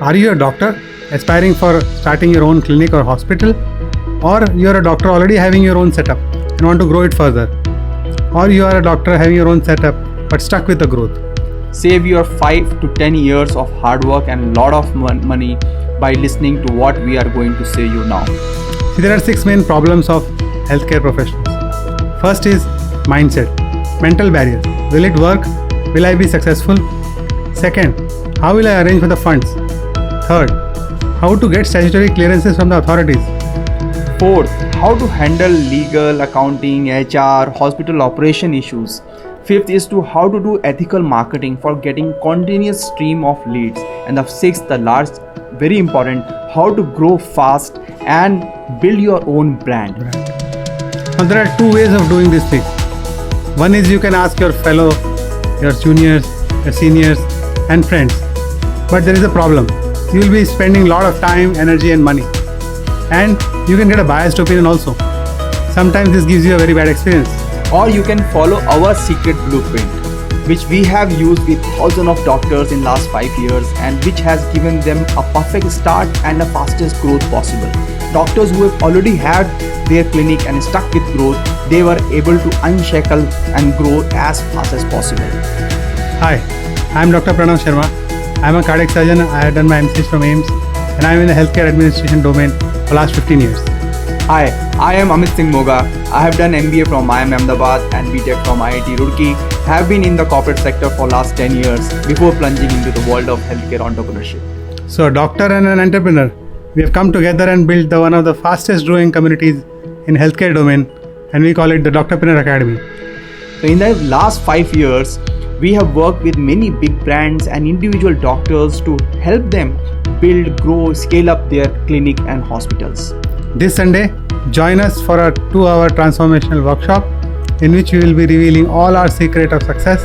Are you a doctor aspiring for starting your own clinic or hospital? Or you are a doctor already having your own setup and want to grow it further? Or you are a doctor having your own setup but stuck with the growth? Save your 5 to 10 years of hard work and lot of money by listening to what we are going to say you now. See, there are 6 main problems of healthcare professionals. First is mindset, mental barriers. Will it work? Will I be successful? Second, how will I arrange for the funds? Third, how to get statutory clearances from the authorities? Fourth, how to handle legal, accounting, HR, hospital operation issues. Fifth is to how to do ethical marketing for getting continuous stream of leads. And the sixth, the last, very important, how to grow fast and build your own brand. Now there are 2 ways of doing these things. One is you can ask your fellow, your juniors, your seniors and friends. But there is a problem. You will be spending a lot of time, energy and money. And you can get a biased opinion also. Sometimes this gives you a very bad experience. Or you can follow our secret blueprint, which we have used with thousands of doctors in last 5 years and which has given them a perfect start and the fastest growth possible. Doctors who have already had their clinic and stuck with growth, they were able to unshackle and grow as fast as possible. Hi, I am Dr. Pranav Sharma. I am a cardiac surgeon. I have done my MCS from AIMS and I am in the healthcare administration domain for last 15 years. Hi, I am Amit Singh Moga. I have done MBA from IIM Ahmedabad and BTech from IIT Roorkee. I have been in the corporate sector for last 10 years before plunging into the world of healthcare entrepreneurship. So a doctor and an entrepreneur, we have come together and built one of the fastest growing communities in healthcare domain and we call it the Doctorpreneur Academy. So in the last 5 years, we have worked with many big brands and individual doctors to help them build, grow, scale up their clinic and hospitals. This Sunday, join us for a 2-hour transformational workshop in which we will be revealing all our secret of success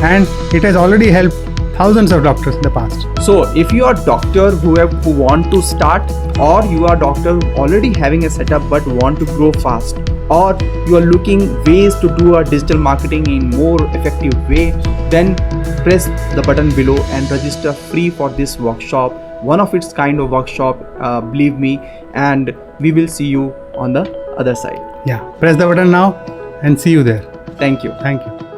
and it has already helped thousands of doctors in the past. So if you are a doctor who want to start, or you are a doctor already having a setup but want to grow fast, or you are looking ways to do a digital marketing in more effective way, then press the button below and register free for this workshop, one of its kind of workshop, believe me, and we will see you on the other side. Yeah, press the button now and see you there. Thank you. Thank you.